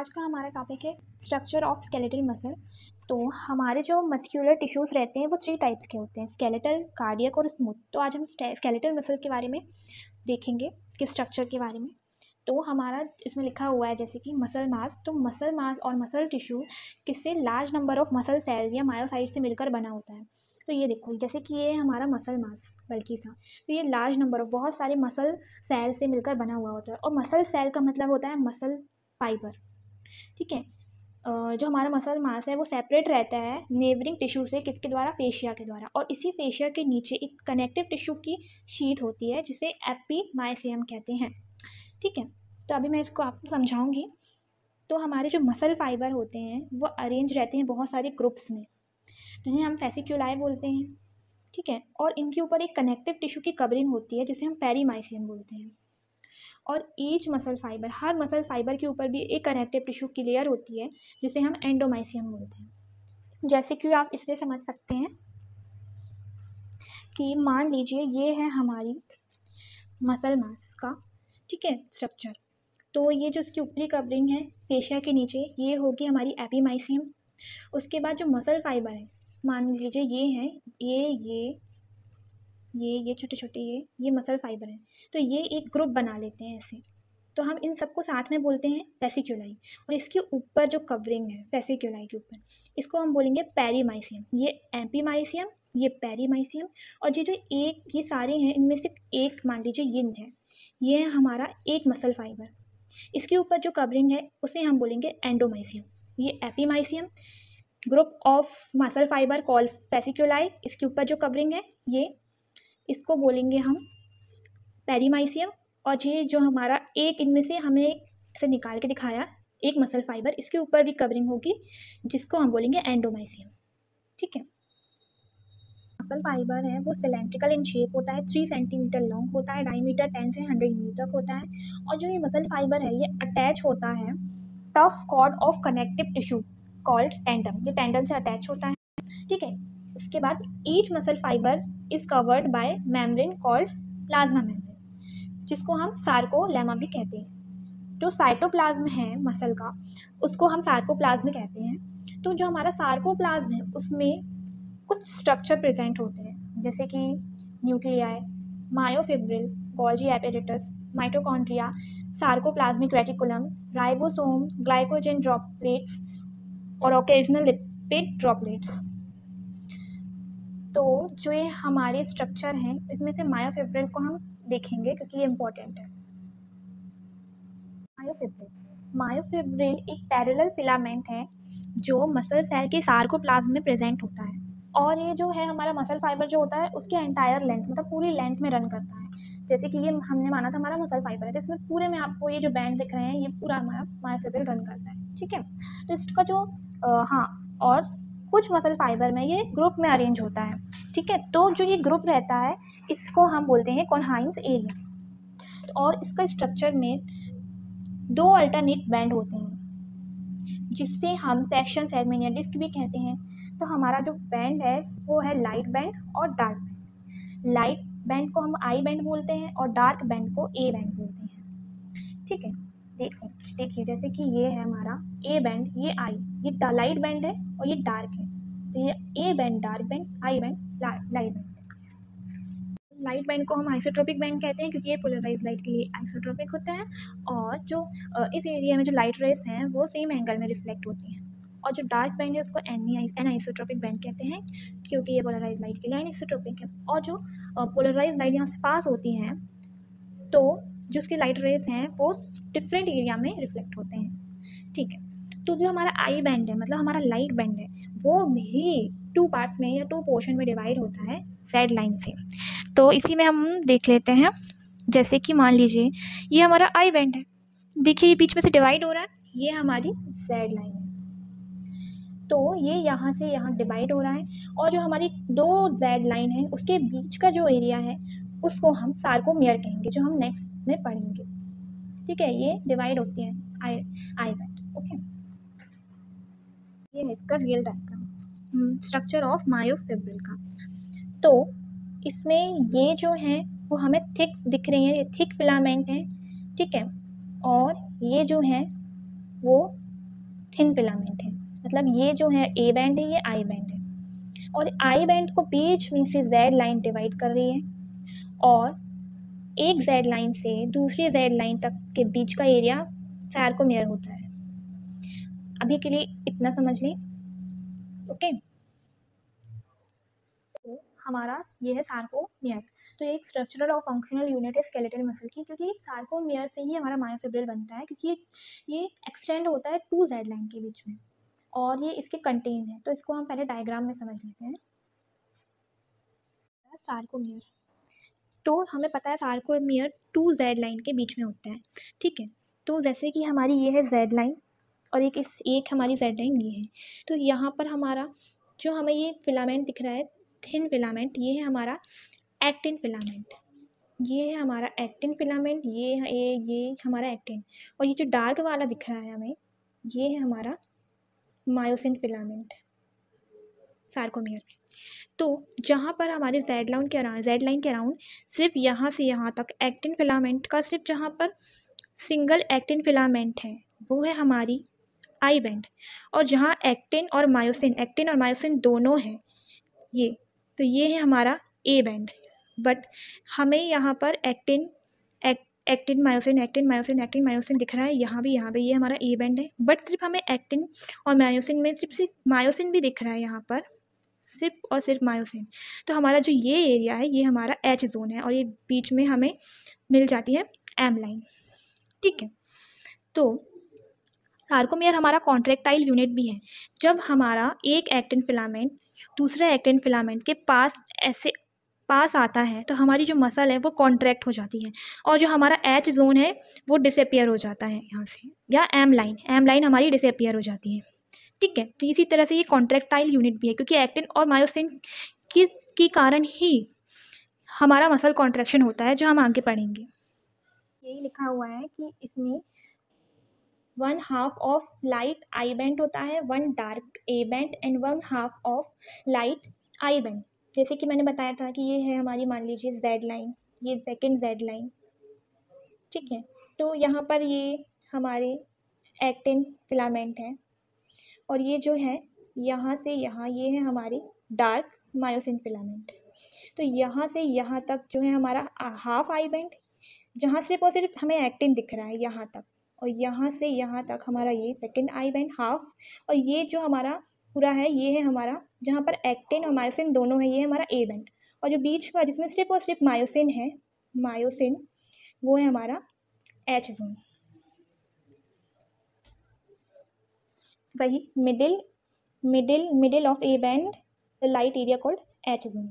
आज का हमारा टॉपिक है स्ट्रक्चर ऑफ स्केलेटल मसल। तो हमारे जो मस्क्यूलर टिश्यूज़ रहते हैं वो 3 टाइप्स के होते हैं, स्केलेटल, कार्डियक और स्मूथ। तो आज हम स्केलेटल मसल के बारे में देखेंगे, इसके स्ट्रक्चर के बारे में। तो हमारा इसमें लिखा हुआ है जैसे कि मसल मास। तो मसल मास और मसल टिश्यू किससे, large number of muscle cells या मायोसाइट्स से मिलकर बना होता है। तो ये देखो, जैसे कि ये हमारा मसल मास बल्कि सा, तो ये लार्ज नंबर ऑफ बहुत सारे मसल सेल से मिलकर बना हुआ होता है। और मसल सेल का मतलब होता है मसल फाइबर। ठीक है, जो हमारा मसल मास है वो सेपरेट रहता है नेबरिंग टिश्यू से, किसके द्वारा, फेशिया के द्वारा। और इसी फेशिया के नीचे एक कनेक्टिव टिश्यू की शीट होती है जिसे एपीमाइसियम कहते हैं। ठीक है, तो अभी मैं इसको आपको समझाऊंगी। तो हमारे जो मसल फाइबर होते हैं वो अरेंज रहते हैं बहुत सारे ग्रुप्स में, जिन्हें हम फेसिक्यूलाई बोलते हैं। ठीक है, और इनके ऊपर एक कनेक्टिव टिश्यू की कवरिंग होती है जिसे हम पेरीमाइसियम बोलते हैं। और ईच मसल फाइबर, हर मसल फाइबर के ऊपर भी एक कनेक्टिव टिश्यू की लेयर होती है जिसे हम एंडोमाइसियम बोलते हैं। जैसे कि आप इससे समझ सकते हैं कि मान लीजिए ये है हमारी मसल मास का, ठीक है, स्ट्रक्चर। तो ये जो इसकी ऊपरी कवरिंग है फेशिया के नीचे, ये होगी हमारी एपीमाइसियम। उसके बाद जो मसल फाइबर है, मान लीजिए ये हैं, ये छोटे छोटे ये मसल फाइबर हैं। तो ये एक ग्रुप बना लेते हैं ऐसे। तो हम इन सबको साथ में बोलते हैं फेसिक्यूलाई। और इसके ऊपर जो कवरिंग है फेसिक्यूलाई के ऊपर, इसको हम बोलेंगे पेरीमाइसियम। ये एपीमाइसियम, ये पेरीमाइसियम। और ये जो एक, ये सारे हैं, इनमें से एक मान लीजिए ये है, ये है हमारा एक मसल फाइबर। इसके ऊपर जो कवरिंग है उसे हम बोलेंगे एंडोमाइसियम। ये epimysium, group of muscle fibre called fasciculi. इसके ऊपर जो कवरिंग है ये, इसको बोलेंगे हम पेरीमाइसियम। और ये जो हमारा एक, इनमें से हमने ऐसे निकाल के दिखाया एक मसल फाइबर, इसके ऊपर भी कवरिंग होगी जिसको हम बोलेंगे एंडोमाइसियम। ठीक है, मसल फाइबर है वो सिलेंड्रिकल इन शेप होता है, 3 सेंटीमीटर लॉन्ग होता है, डायमीटर 10 से 100 मीटर तक होता है। और जो ये मसल फाइबर है ये अटैच होता है tough cord of connective tissue called tendon. ये टेंडन से अटैच होता है। ठीक है, इसके बाद each muscle fibre is covered by membrane called plasma membrane, जिसको हम सार्कोलेमा भी कहते हैं। जो साइटोप्लाज्म है मसल का, उसको हम सार्कोप्लाज्म कहते हैं। तो जो हमारा सार्कोप्लाज्म है उसमें कुछ स्ट्रक्चर प्रेजेंट होते हैं, जैसे कि nuclei, myofibril, Golgi apparatus, mitochondria, sarcoplasmic reticulum, ribosome, glycogen droplets और ओकेजनल लिपिड ड्रॉपलेट्स। तो जो ये हमारे स्ट्रक्चर हैं इसमें से मायोफिब्रिल को हम देखेंगे क्योंकि ये इम्पोर्टेंट है। मायोफिब्रिल एक पैरेलल फिलामेंट है जो मसल सेल के सार्कोप्लाज्म में प्रेजेंट होता है। और ये जो है हमारा मसल फाइबर जो होता है उसके एंटायर लेंथ, मतलब पूरी लेंथ में रन करता है। जैसे कि ये हमने माना था हमारा मसल फाइबर है, तो इसमें पूरे में आपको ये जो बैंड दिख रहे हैं ये पूरा हमारा मायोफिब्रिल रन करता है। ठीक है, तो इसका जो हाँ, और कुछ मसल फाइबर में ये ग्रुप में अरेंज होता है। ठीक है, तो जो ये ग्रुप रहता है इसको हम बोलते हैं कॉन्हाइंस एरिया। और इसका स्ट्रक्चर में 2 अल्टरनेट बैंड होते हैं जिससे हम सेक्शन सेगमेंट या डिस्क भी कहते हैं। तो हमारा जो बैंड है वो है लाइट बैंड और डार्क बैंड। लाइट बैंड को हम आई बैंड बोलते हैं और डार्क बैंड को ए बैंड बोलते हैं। ठीक है, देखिए जैसे कि ये है हमारा ए बैंड, ये आई, ये लाइट बैंड है और ये डार्क है। तो ये A band dark band, I band light band. Light band को हम आइसोट्रोपिक बैंड कहते हैं क्योंकि ये पोलराइज लाइट के लिए आइसोट्रोपिक होता है। और जो इस एरिया में जो लाइट रेस हैं वो सेम एंगल में रिफ्लेक्ट होती हैं। और जो डार्क बैंड है उसको एन आइसोट्रोपिक बैंड कहते हैं क्योंकि ये पोलराइज लाइट के लिए आइसोट्रोपिक है। और जो पोलराइज लाइट यहाँ से पास होती हैं तो जो उसकी लाइट रेस हैं वो डिफरेंट एरिया में रिफ्लेक्ट होते हैं। ठीक है, तो जो हमारा आई बैंड है, मतलब हमारा लाइट बैंड है, वो भी 2 पार्ट्स में या 2 पोर्शन में डिवाइड होता है जेड लाइन से। तो इसी में हम देख लेते हैं, जैसे कि मान लीजिए ये हमारा आई बैंड है, देखिए ये बीच में से डिवाइड हो रहा है, ये हमारी जेड लाइन है। तो ये यहाँ से यहाँ डिवाइड हो रहा है। और जो हमारी 2 जेड लाइन है उसके बीच का जो एरिया है उसको हम सार्कोमियर कहेंगे, जो हम नेक्स्ट में पढ़ेंगे। ठीक है, ये डिवाइड होती है आई बैंड। ओके, ये है इसका real diagram structure of myofibril का। तो इसमें ये जो है वो हमें थिक दिख रही है, ये थिक फिलामेंट है। ठीक है, और ये जो है वो थिन फिलामेंट है। मतलब ये जो है ए बैंड है, ये आई बैंड है, और आई बैंड को बीच में से जेड लाइन डिवाइड कर रही है, और एक जेड लाइन से दूसरी जेड लाइन तक के बीच का एरिया सार्कोमियर होता है। अभी के लिए इतना समझ लें, ओके। तो हमारा ये है सार्कोमियर। तो ये एक स्ट्रक्चरल और फंक्शनल यूनिट है स्केलेटल मसल की, क्योंकि सार्कोमियर से ही हमारा मायोफिब्रिल बनता है, क्योंकि ये एक्सटेंड होता है 2 जेड लाइन के बीच में, और ये इसके कंटेन है। तो इसको हम पहले डायग्राम में समझ लेते हैं। सार्कोमियर, तो हमें पता है सार्कोमियर 2 जेड लाइन के बीच में होता है, ठीक है। तो जैसे कि हमारी ये है जेड लाइन, और एक हमारी जेड लाइन ये है। तो यहाँ पर हमारा जो हमें ये फिलामेंट दिख रहा है, थिन फिलामेंट, ये है हमारा एक्टिन फिलामेंट। ये है हमारा एक्टिन फिलामेंट, ये हमारा एक्टिन, और ये जो डार्क वाला दिख रहा है हमें, ये है हमारा मायोसिन फिलामेंट सार्कोमियर में। तो जहाँ पर हमारे जेड लाइन के अराउंड सिर्फ यहाँ से यहाँ तक एक्टिन फिलामेंट का सिर्फ जहाँ पर सिंगल एक्टिन फिलामेंट है, वो है हमारी आई बैंड। और जहाँ एक्टिन और मायोसिन दोनों हैं, ये, तो ये है हमारा ए बैंड। बट हमें यहाँ पर एक्टिन मायोसिन दिख रहा है, यहाँ भी ये हमारा ए बैंड है। बट सिर्फ हमें एक्टिन और मायोसिन में सिर्फ मायोसिन भी दिख रहा है यहाँ पर, सिर्फ और सिर्फ मायोसिन। तो हमारा जो ये एरिया है, ये हमारा एच जोन है, और ये बीच में हमें मिल जाती है एम लाइन, ठीक है। तो सार्कोमियर हमारा कॉन्ट्रैक्टाइल यूनिट भी है। जब हमारा एक एक्टिन फिलामेंट दूसरे एक्टिन फिलामेंट के पास आता है, तो हमारी जो मसल है वो कॉन्ट्रैक्ट हो जाती है, और जो हमारा एच जोन है वो डिसअपियर हो जाता है यहाँ से, या एम लाइन हमारी डिसअपियर हो जाती है, ठीक है। तो इसी तरह से ये कॉन्ट्रैक्टाइल यूनिट भी है, क्योंकि एक्टिन और मायोसिन की कारण ही हमारा मसल कॉन्ट्रैक्शन होता है, जो हम आगे पढ़ेंगे। यही लिखा हुआ है कि इसमें 1/2 ऑफ लाइट आई बैंड होता है, 1 dark A band, and 1/2 of light I band. जैसे कि मैंने बताया था कि ये है हमारी, मान लीजिए जेड लाइन, ये सेकंड जेड लाइन, ठीक है। तो यहाँ पर ये हमारे एक्टिन फिलामेंट है, और ये जो है यहाँ से यहाँ, ये है हमारी डार्क मायोसिन फिलामेंट। तो यहाँ से यहाँ तक जो है हमारा हाफ आई बैंड, जहाँ सिर्फ और सिर्फ हमें एक्टिन दिख रहा है यहाँ तक, और यहाँ से यहाँ तक हमारा ये सेकंड आई बैंड हाफ, और ये जो हमारा पूरा है, ये है हमारा जहाँ पर एक्टिन और मायोसिन दोनों है, ये है हमारा ए बैंड। और जो बीच का जिसमें सिर्फ और सिर्फ मायोसिन है, वो है हमारा एच जोन। वही middle of A band, the light area called H zone,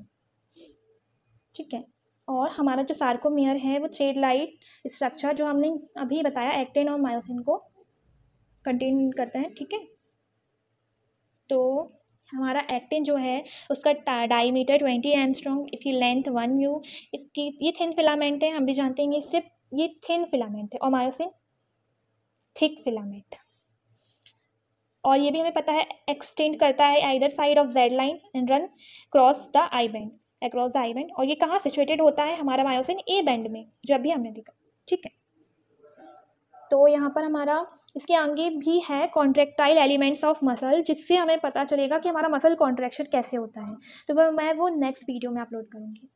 ठीक है। और हमारा जो सार्कोमियर है वो थ्रेड लाइट स्ट्रक्चर, जो हमने अभी बताया, एक्टिन और मायोसिन को कंटेन करता है, ठीक है। तो हमारा एक्टिन जो है उसका डायमीटर 20 एंगस्ट्रॉम, इसकी लेंथ 1 म्यू, इसकी ये थिन फिलामेंट है, हम भी जानते हैं सिर्फ ये थिन फिलामेंट है, और मायोसिन थिक फिलामेंट। और ये भी हमें पता है एक्सटेंड करता है either side of Z line and run cross the I band, और ये कहाँ सिचुएटेड होता है, हमारा मायोसिन ए बैंड में, जो अभी हमने देखा, ठीक है। तो यहाँ पर हमारा इसके आगे भी है कॉन्ट्रैक्टाइल एलिमेंट्स ऑफ मसल, जिससे हमें पता चलेगा कि हमारा मसल कॉन्ट्रैक्शन कैसे होता है। तो मैं वो नेक्स्ट वीडियो में अपलोड करूँगी।